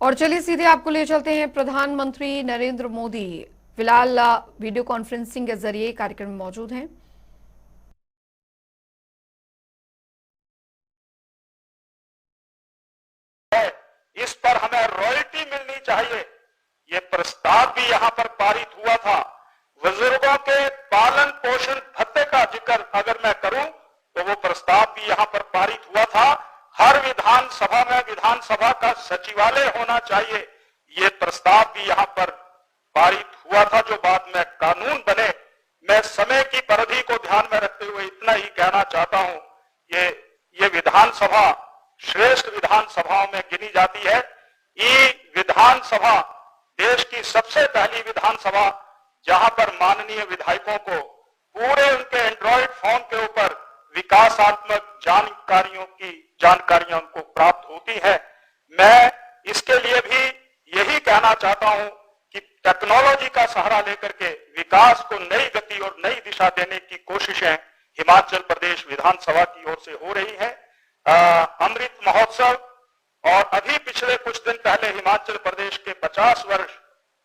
और चलिए सीधे आपको ले चलते हैं। प्रधानमंत्री नरेंद्र मोदी फिलहाल वीडियो कॉन्फ्रेंसिंग के जरिए कार्यक्रम में मौजूद हैं। इस पर हमें रॉयल्टी मिलनी चाहिए, ये प्रस्ताव भी यहां पर पारित हुआ था। बुजुर्गों के पालन पोषण भत्ते का जिक्र अगर मैं करूं तो वो प्रस्ताव भी यहां पर पारित हुआ था। हर विधानसभा में विधानसभा का सचिवालय होना चाहिए, ये प्रस्ताव भी यहां पर पारित हुआ था, जो बाद में कानून बने। मैं समय की परिधि को ध्यान में रखते हुए इतना ही कहना चाहता हूं, ये विधानसभा श्रेष्ठ विधानसभाओं में गिनी जाती है। ये विधानसभा देश की सबसे पहली विधानसभा जहां पर माननीय विधायकों को पूरे उनके एंड्रॉइड फोन के ऊपर विकासात्मक जानकारियां उनको प्राप्त होती है। मैं इसके लिए भी यही कहना चाहता हूं कि टेक्नोलॉजी का सहारा लेकर के विकास को नई गति और नई दिशा देने की कोशिशें हिमाचल प्रदेश विधानसभा की ओर से हो रही है। अमृत महोत्सव और अभी पिछले कुछ दिन पहले हिमाचल प्रदेश के 50 वर्ष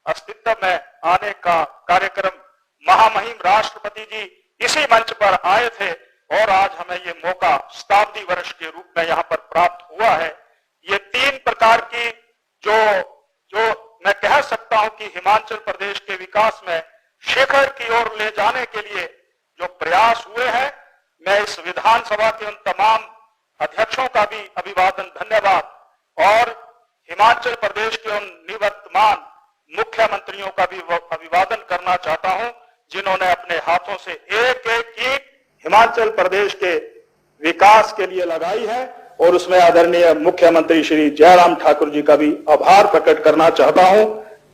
अस्तित्व में आने का कार्यक्रम महामहिम राष्ट्रपति जी इसी मंच पर आए थे और आज हमें ये मौका शताब्दी वर्ष के रूप में यहाँ पर प्राप्त हुआ है। ये 3 प्रकार की जो मैं कह सकता हूं कि हिमाचल प्रदेश के विकास में शिखर की ओर ले जाने के लिए जो प्रयास हुए हैं, मैं इस विधानसभा के उन तमाम अध्यक्षों का भी अभिवादन धन्यवाद और हिमाचल प्रदेश के उन निवर्तमान मुख्यमंत्रियों का भी अभिवादन करना चाहता हूं, जिन्होंने अपने हाथों से एक एक ईंट हिमाचल प्रदेश के विकास के लिए लगाई है। और उसमें आदरणीय मुख्यमंत्री श्री जयराम ठाकुर जी का भी आभार प्रकट करना चाहता हूं।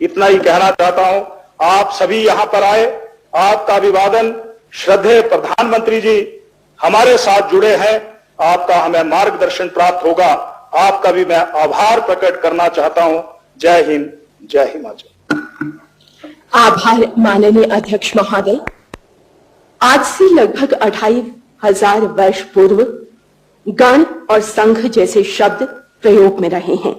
इतना ही कहना चाहता हूं, आप सभी यहां पर आए, आपका अभिवादन। श्रद्धेय प्रधानमंत्री जी हमारे साथ जुड़े हैं, आपका हमें मार्गदर्शन प्राप्त होगा, आपका भी मैं आभार प्रकट करना चाहता हूं। जय हिंद, जय हिमाचल। आभार माननीय अध्यक्ष महोदय। आज से लगभग 2500 वर्ष पूर्व गण और संघ जैसे शब्द प्रयोग में रहे हैं।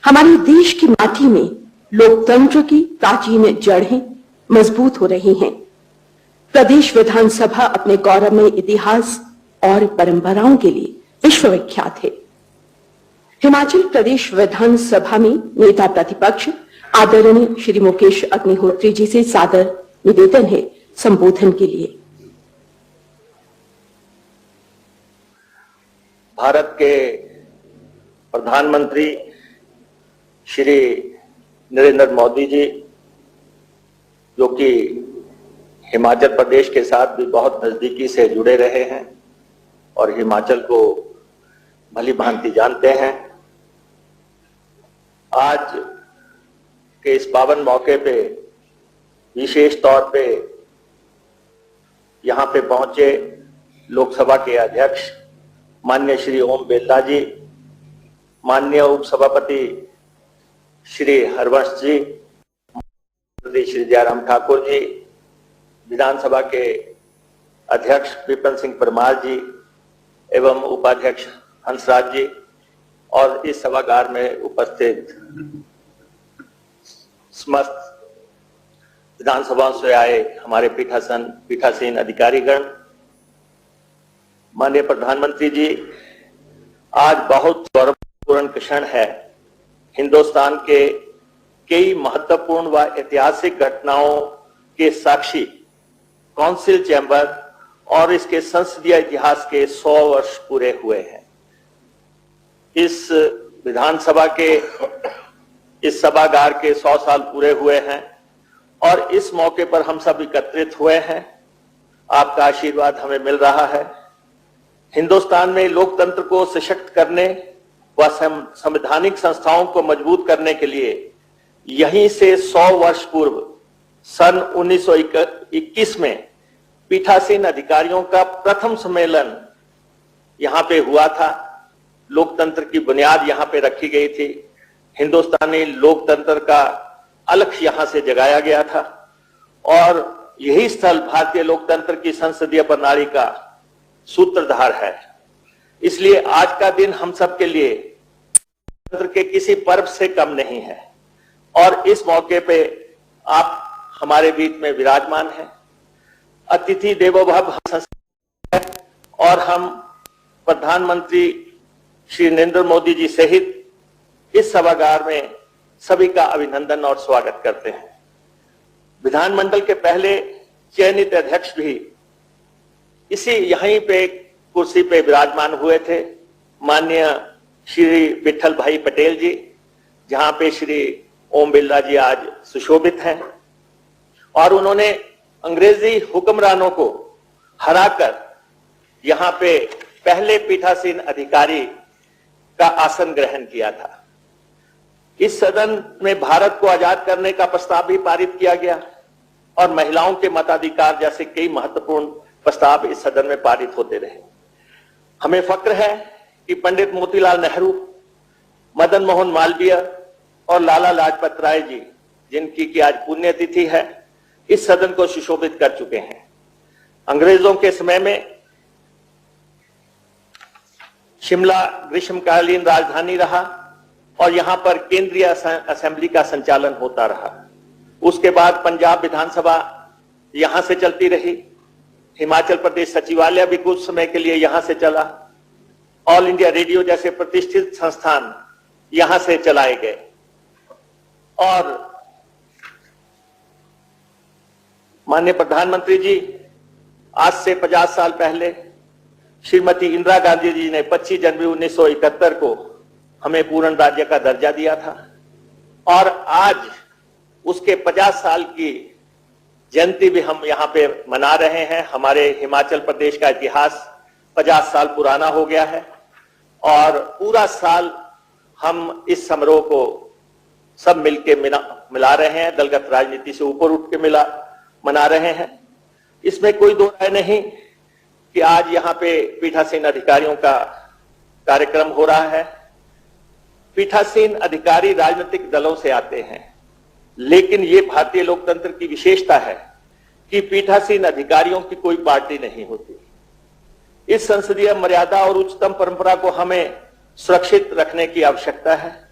हमारे देश की माटी में लोकतंत्र की प्राचीन जड़ें मजबूत हो रही हैं। प्रदेश विधानसभा अपने गौरवमय इतिहास और परंपराओं के लिए विश्वविख्यात है। हिमाचल प्रदेश विधानसभा में नेता प्रतिपक्ष आदरणीय श्री मुकेश अग्निहोत्री जी से सादर निवेदन है संबोधन के लिए। भारत के प्रधानमंत्री श्री नरेंद्र मोदी जी, जो कि हिमाचल प्रदेश के साथ भी बहुत नजदीकी से जुड़े रहे हैं और हिमाचल को भली भांति जानते हैं, आज के इस पावन मौके पे विशेष तौर पे यहाँ पे पहुंचे लोकसभा के अध्यक्ष माननीय श्री ओम बिरला जी, माननीय उपसभापति श्री हरवंश जी, श्री जयराम ठाकुर जी, विधानसभा के अध्यक्ष विपिन सिंह परमार जी एवं उपाध्यक्ष हंसराज जी और इस सभागार में उपस्थित समस्त विधानसभा से आए हमारे पीठासीन अधिकारीगण, माननीय प्रधानमंत्री जी, आज बहुत गौरवपूर्ण क्षण है। हिंदुस्तान के कई महत्वपूर्ण व ऐतिहासिक घटनाओं के साक्षी काउंसिल चैम्बर और इसके संसदीय इतिहास के 100 वर्ष पूरे हुए हैं। इस विधानसभा के इस सभागार के 100 साल पूरे हुए हैं और इस मौके पर हम सब एकत्रित हुए हैं। आपका आशीर्वाद हमें मिल रहा है। हिंदुस्तान में लोकतंत्र को सशक्त करने व संवैधानिक संस्थाओं को मजबूत करने के लिए यहीं से 100 वर्ष पूर्व सन 1921 में पीठासीन अधिकारियों का प्रथम सम्मेलन यहां पे हुआ था। लोकतंत्र की बुनियाद यहां पे रखी गई थी। हिंदुस्तानी लोकतंत्र का अलख यहां से जगाया गया था और यही स्थल भारतीय लोकतंत्र की संसदीय प्रणाली का सूत्रधार है। इसलिए आज का दिन हम सब के लिए लोकतंत्र के किसी पर्व से कम नहीं है और इस मौके पे आप हमारे बीच में विराजमान हैं। अतिथि देवो भव संस्था और हम प्रधानमंत्री श्री नरेंद्र मोदी जी सहित इस सभागार में सभी का अभिनंदन और स्वागत करते हैं। विधानमंडल के पहले चयनित अध्यक्ष भी इसी यहीं पे कुर्सी पे विराजमान हुए थे, माननीय श्री विठल भाई पटेल जी, जहां पे श्री ओम बिरला जी आज सुशोभित हैं और उन्होंने अंग्रेजी हुक्मरानों को हराकर यहां पे पहले पीठासीन अधिकारी का आसन ग्रहण किया था। इस सदन में भारत को आजाद करने का प्रस्ताव भी पारित किया गया और महिलाओं के मताधिकार जैसे कई महत्वपूर्ण प्रस्ताव इस सदन में पारित होते रहे। हमें फक्र है कि पंडित मोतीलाल नेहरू, मदन मोहन मालवीय और लाला लाजपत राय जी, जिनकी की आज पुण्यतिथि है, इस सदन को सुशोभित कर चुके हैं। अंग्रेजों के समय में शिमला ग्रीष्मकालीन राजधानी रहा और यहां पर केंद्रीय असेंबली का संचालन होता रहा। उसके बाद पंजाब विधानसभा यहां से चलती रही, हिमाचल प्रदेश सचिवालय भी कुछ समय के लिए यहां से चला, ऑल इंडिया रेडियो जैसे प्रतिष्ठित संस्थान यहां से चलाए गए और माननीय प्रधानमंत्री जी आज से 50 साल पहले श्रीमती इंदिरा गांधी जी ने 25 जनवरी 1971 को हमें पूर्ण राज्य का दर्जा दिया था और आज उसके 50 साल की जयंती भी हम यहाँ पे मना रहे हैं। हमारे हिमाचल प्रदेश का इतिहास 50 साल पुराना हो गया है और पूरा साल हम इस समारोह को सब मिलके मिला रहे हैं, दलगत राजनीति से ऊपर उठ के मना रहे हैं। इसमें कोई दो राय नहीं कि आज यहाँ पे पीठासीन अधिकारियों का कार्यक्रम हो रहा है। पीठासीन अधिकारी राजनीतिक दलों से आते हैं, लेकिन ये भारतीय लोकतंत्र की विशेषता है कि पीठासीन अधिकारियों की कोई पार्टी नहीं होती। इस संसदीय मर्यादा और उच्चतम परंपरा को हमें सुरक्षित रखने की आवश्यकता है।